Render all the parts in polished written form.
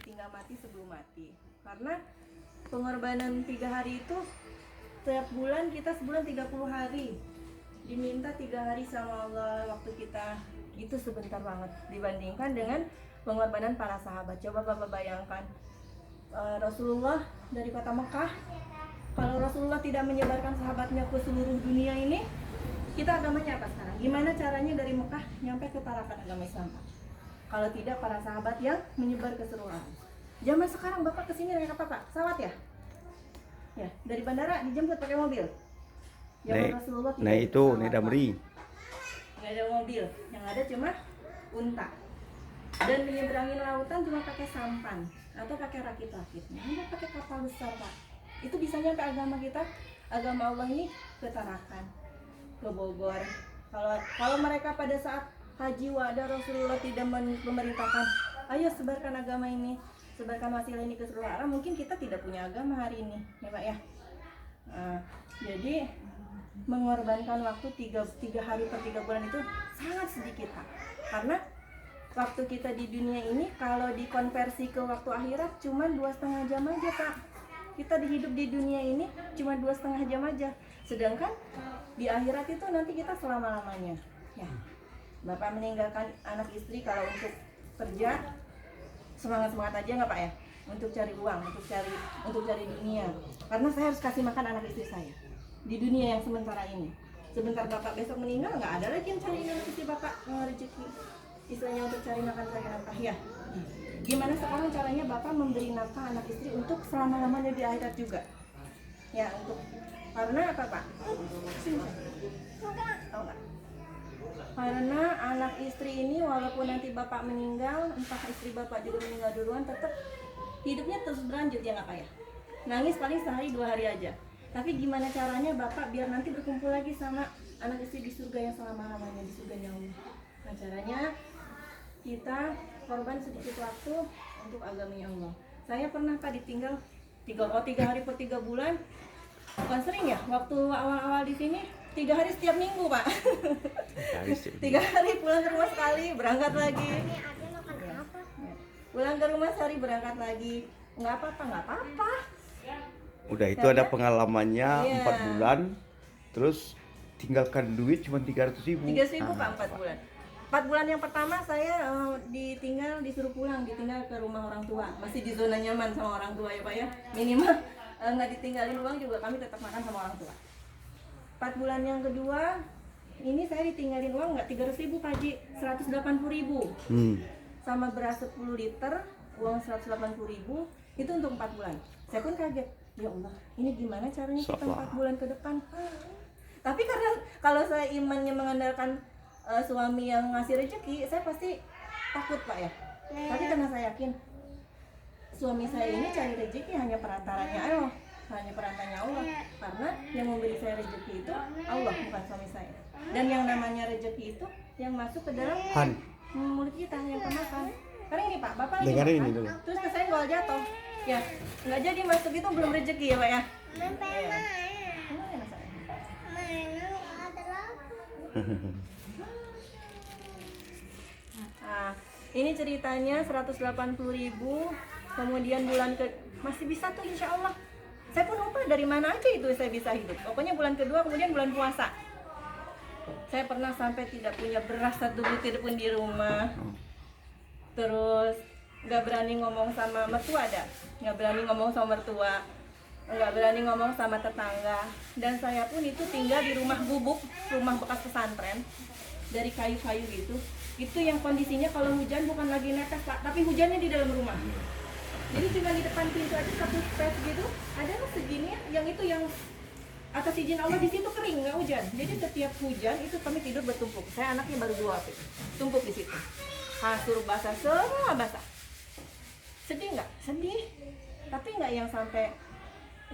ditinggal mati sebelum mati. Karena pengorbanan 3 hari itu setiap bulan kita sebulan 30 hari diminta 3 hari sama Allah, waktu kita itu sebentar banget dibandingkan dengan pengorbanan para sahabat. Coba Bapak bayangkan, Rasulullah dari kota Mekah, kalau Rasulullah tidak menyebarkan sahabatnya ke seluruh dunia ini, kita agamanya apa sekarang? Gimana caranya dari Mekah nyampe ke Tarakan agama Islam? Kalau tidak para sahabat yang menyebar ke seluruh alam. Zaman sekarang Bapak kesini naik apa Pak? Pesawat ya? Ya, dari bandara dijemput pakai mobil. Zaman Rasulullah tidak. Nah itu, nih Damri. Nggak ada mobil, yang ada cuma unta. Dan menyeberangin lautan cuma pakai sampan atau pakai rakit-rakitnya, nggak pakai kapal besar Pak. Itu bisa nyampe agama kita, agama Allah ini ke Tarakan, ke Bogor. Kalau mereka pada saat haji wada Rasulullah tidak memerintahkan, ayo sebarkan agama ini, sebarkan wasilah ini ke seluruh alam, mungkin kita tidak punya agama hari ini, ya Pak ya. Jadi mengorbankan waktu 3 hari per 3 bulan itu sangat sedikit Pak. Karena waktu kita di dunia ini kalau dikonversi ke waktu akhirat cuma 2,5 jam aja Pak. Kita hidup di dunia ini cuma 2,5 jam aja. Sedangkan di akhirat itu nanti kita selama-lamanya. Ya. Bapak meninggalkan anak istri kalau untuk kerja semangat-semangat aja nggak Pak ya? Untuk cari uang, untuk cari dunia. Karena saya harus kasih makan anak istri saya di dunia yang sementara ini. Sebentar Bapak besok meninggal nggak ada lagi yang cari anak istri Bapak rezeki. Istilahnya untuk cari makan cari nafkah ya. Gimana sekarang caranya Bapak memberi nafkah anak istri untuk selama-lamanya di akhirat juga? Ya, untuk karena apa Pak? Tahu nggak? Karena anak istri ini walaupun nanti Bapak meninggal, entah istri Bapak juga meninggal duluan, tetap hidupnya terus berlanjut ya nggak Pak ya? Nangis paling sehari 2 hari aja. Tapi gimana caranya Bapak biar nanti berkumpul lagi sama anak istri di surga yang selama-lamanya, di surganya Allah? Nah caranya kita korban sedikit waktu untuk agamanya Allah. Saya pernah Pak ditinggal 3 hari per 3 bulan. Bukan sering ya, waktu awal-awal di sini 3 hari setiap minggu Pak. 3 hari pulang ke rumah sekali, berangkat lagi. Pulang ke rumah sehari, berangkat lagi. Nggak apa-apa. Udah itu ada pengalamannya 4 bulan, terus tinggalkan duit cuma 300.000. 300.000 Pak 4 bulan. 4 bulan yang pertama saya disuruh pulang, ditinggal ke rumah orang tua. Masih di zona nyaman sama orang tua ya Pak ya. Minimal nggak ditinggalin uang juga kami tetap makan sama orang tua. 4 bulan yang kedua ini saya ditinggalin uang nggak 300.000 Pak Haji, 180.000. Sama beras 10 liter, uang 180.000 itu untuk 4 bulan. Saya pun kaget, ya Allah, ini gimana caranya kita 4 bulan ke depan? Tapi karena kalau saya imannya mengandalkan suami yang ngasih rezeki, saya pasti takut Pak ya. Tapi karena saya yakin suami saya ini cari rezeki hanya perantaranya Allah, karena yang memberi saya rezeki itu Allah, bukan suami saya. Dan yang namanya rezeki itu yang masuk ke dalam mulut kita yang kemakan. Karena ini Pak, Bapak lagi makan, ini dulu. terus ke saya nggak jatuh, ya nggak jadi masuk itu belum rezeki ya Pak ya. Nah, ini ceritanya 180.000, kemudian bulan ke masih bisa tuh insya Allah. Saya pun lupa dari mana aja itu saya bisa hidup. Pokoknya bulan kedua, kemudian bulan puasa. Saya pernah sampai tidak punya beras 1 butir pun di rumah. Terus nggak berani ngomong sama mertua nggak berani ngomong sama mertua, nggak berani ngomong sama tetangga. Dan saya pun itu tinggal di rumah gubuk, rumah bekas pesantren dari kayu-kayu gitu. Itu yang kondisinya kalau hujan bukan lagi netes Pak, tapi hujannya di dalam rumah. Jadi cuma di depan pintu aja satu space gitu, ada segini yang itu yang atas izin Allah di situ kering nggak hujan. Jadi setiap hujan itu kami tidur bertumpuk. Saya anaknya baru 2 tumpuk di situ. Kasur basah, semua basah. Sedih nggak? Sedih. Tapi nggak yang sampai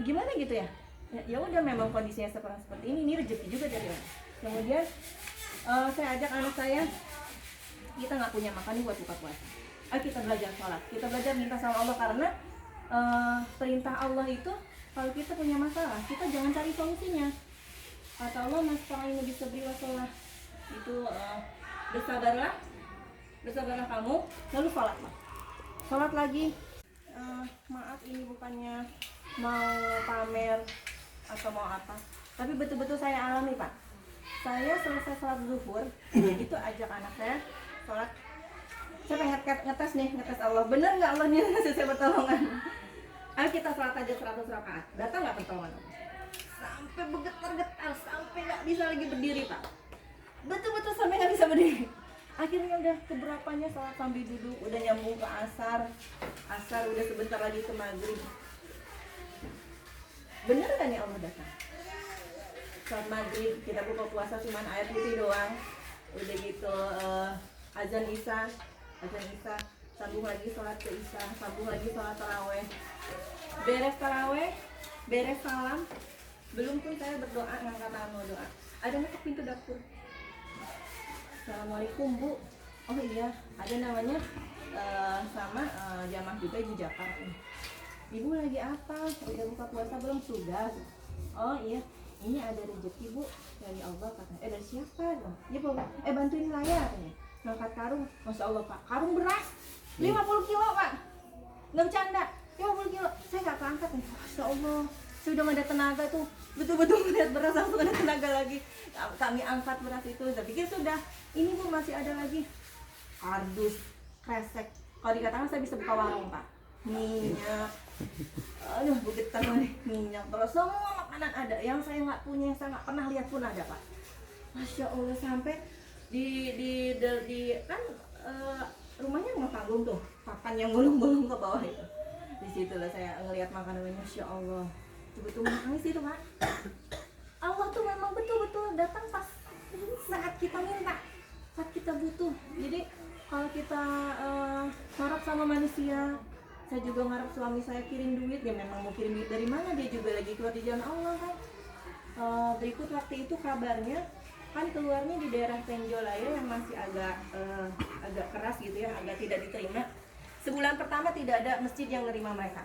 gimana gitu ya. Ya udah memang kondisinya seperti ini rezeki juga dari Allah. Kemudian saya ajak anak saya, kita nggak punya makan buat buka puasa. Ayo kita belajar sholat, kita belajar minta sama Allah karena perintah Allah itu kalau kita punya masalah kita jangan cari solusinya. Kata Allah nasta'inu bisabri wassalah, itu bersabarlah kamu lalu sholat lagi. maaf ini bukannya mau pamer atau mau apa, tapi betul-betul saya alami Pak. Saya selesai sholat zuhur itu ajak anak saya sholat. Saya pengen ngetes nih, ngetes Allah, bener nggak Allah nih ngasih saya pertolongan. Ayo kita sholat aja 100 rakaat, datang nggak pertolongan Allah? Sampai bergetar-getar, sampai nggak bisa lagi berdiri Pak, betul-betul sampai nggak bisa berdiri. Akhirnya udah keberapanya sholat sambil duduk, udah nyambung ke asar udah sebentar lagi ke maghrib. Bener kan ya Allah datang? Sholat maghrib, kita buka puasa cuman ayat putih doang. Udah gitu azan isya, sambung lagi sholat ke isya, sambung lagi sholat taraweh. Beres taraweh, beres salam, belum pun saya berdoa, ngangkat tangan mau doa, ada ngetok pintu dapur. Assalamualaikum Bu. Oh iya, ada namanya sama jamaah juga Ibu Japar. Ibu lagi apa? Udah buka puasa belum? Sudah. Oh iya, ini ada rezeki Bu dari Allah katanya. Dari siapa? Ya Bu, bantuin saya katanya. Ngangkat karung, Masya Allah Pak, karung beras 50 kilo Pak, nggak bercanda, 50 kilo. Saya nggak keangkat nih, Masya Allah. Saya udah nggak ada tenaga tuh, betul-betul melihat beras langsung ada tenaga lagi. Kami angkat beras itu, saya pikir sudah, ini Bu masih ada lagi kardus, kresek. Kalau dikatakan saya bisa buka warung Pak, minyak, aduh begitu nih minyak, terus semua makanan ada, yang saya nggak punya, yang saya nggak pernah lihat pun ada Pak. Masya Allah, sampai di kan rumahnya rumah panggung tuh, papan yang gulung-gulung ke bawah itu. Di situlah saya ngelihat makanannya, Masya Allah, betul-betul menangis itu Pak. Allah tuh memang betul-betul datang pas saat kita minta, saat kita butuh. Jadi kalau kita ngarep sama manusia, saya juga ngarep suami saya kirim duit, ya memang mau kirim duit dari mana, dia juga lagi keluar di jalan Allah kan. Berikut waktu itu kabarnya kan keluarnya di daerah Tenjolaya yang masih agak keras gitu ya, agak tidak diterima. Sebulan pertama tidak ada masjid yang menerima mereka.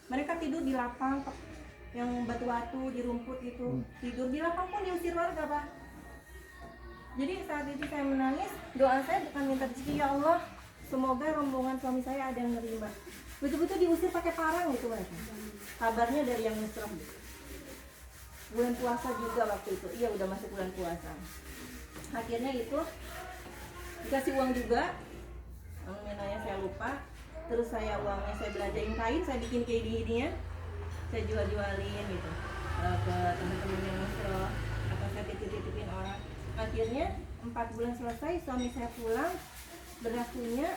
Mereka tidur di lapang yang batu-batu, di rumput gitu. Tidur di lapang pun diusir warga Pak. Jadi saat itu saya menangis, doa saya bukan minta rezeki, ya Allah semoga rombongan suami saya ada yang menerima. Betul-betul diusir pakai parang gitu mereka. Kabarnya dari yang Nusrah. Bulan puasa juga waktu itu, iya udah masuk bulan puasa. Akhirnya itu dikasih uang juga, nominalnya saya lupa. Terus uangnya saya belanjain kain, saya bikin kayak gininya, saya jualin gitu ke teman-teman yang Nusrah, atau saya titip-titipin orang. Akhirnya 4 bulan selesai, suami saya pulang, beras punya,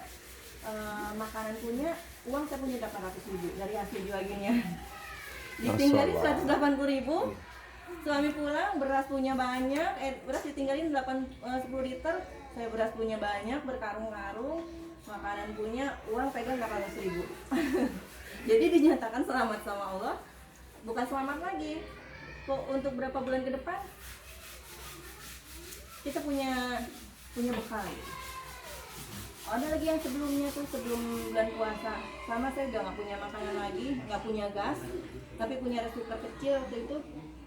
makanan punya, uang saya punya 800.000 dari hasil jualnya. Ditinggalin 180.000. Suami pulang, beras punya banyak, beras ditinggalin 10 liter, saya beras punya banyak, berkarung-karung, makanan punya, uang pegang 800.000. Jadi dinyatakan selamat sama Allah, bukan selamat lagi. Kok untuk berapa bulan ke depan kita punya bekal. Ada lagi yang sebelumnya tuh, sebelum bulan puasa, sama saya udah nggak punya makanan lagi, nggak punya gas, tapi punya rice cooker kecil waktu itu.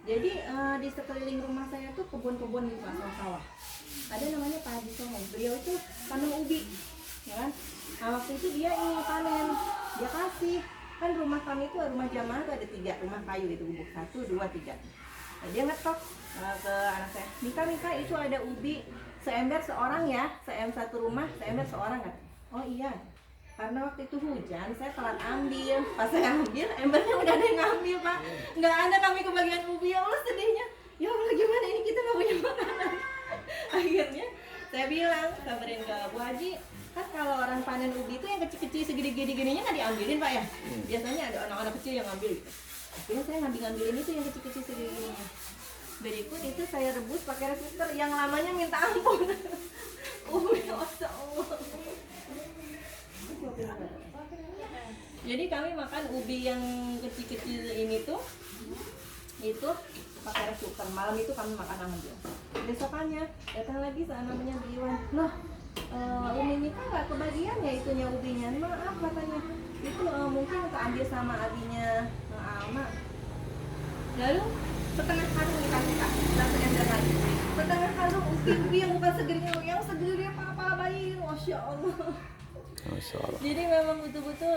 Jadi di sekeliling rumah saya tuh kebun-kebun gitu, sawah-sawah. Ada namanya Pak Haji Songo, beliau itu tanam ubi, ya kan? Nah waktu itu dia ingin panen, dia kasih, kan rumah kami itu rumah jamaah tuh ada 3 rumah kayu itu, gubuk 1, 2, 3. Nah, dia ngetok ke anak saya, Mika itu ada ubi seember seorang ya, satu rumah seember seorang kan? Oh iya, karena waktu itu hujan, saya telat ambil. Pas saya ambil, embernya udah ada yang ngambil Pak. Nggak ada kami kebagian ubi, ya Allah sedihnya. Ya Allah gimana ini, kita nggak punya makanan. Akhirnya saya bilang, kabarin ke Bu Haji, kan kalau orang panen ubi itu yang kecil-kecil segini-gininya nggak diambilin Pak ya? Biasanya ada anak-anak kecil yang ngambil gitu. Akhirnya saya ngambilin itu yang kecil-kecil segini-gininya. Berikut itu saya rebus pakai rice cooker yang lamanya minta ampun. Masya Allah. Jadi kami makan ubi yang kecil-kecil ini tuh, itu pakai rice cooker. Malam itu kami makan aja. Besokannya datang lagi namanya Biwan. Loh, Umi Mika nggak kebagian ya itunya ubinya. Maaf katanya. Itu mungkin keambil sama abinya Alma. Lalu setengah karung dikasih Kak, langsung ember lagi. Setengah karung ubi yang bukan segerinya, yang segerinya kepala bayi. Masya Allah. Masya Allah. Jadi memang betul-betul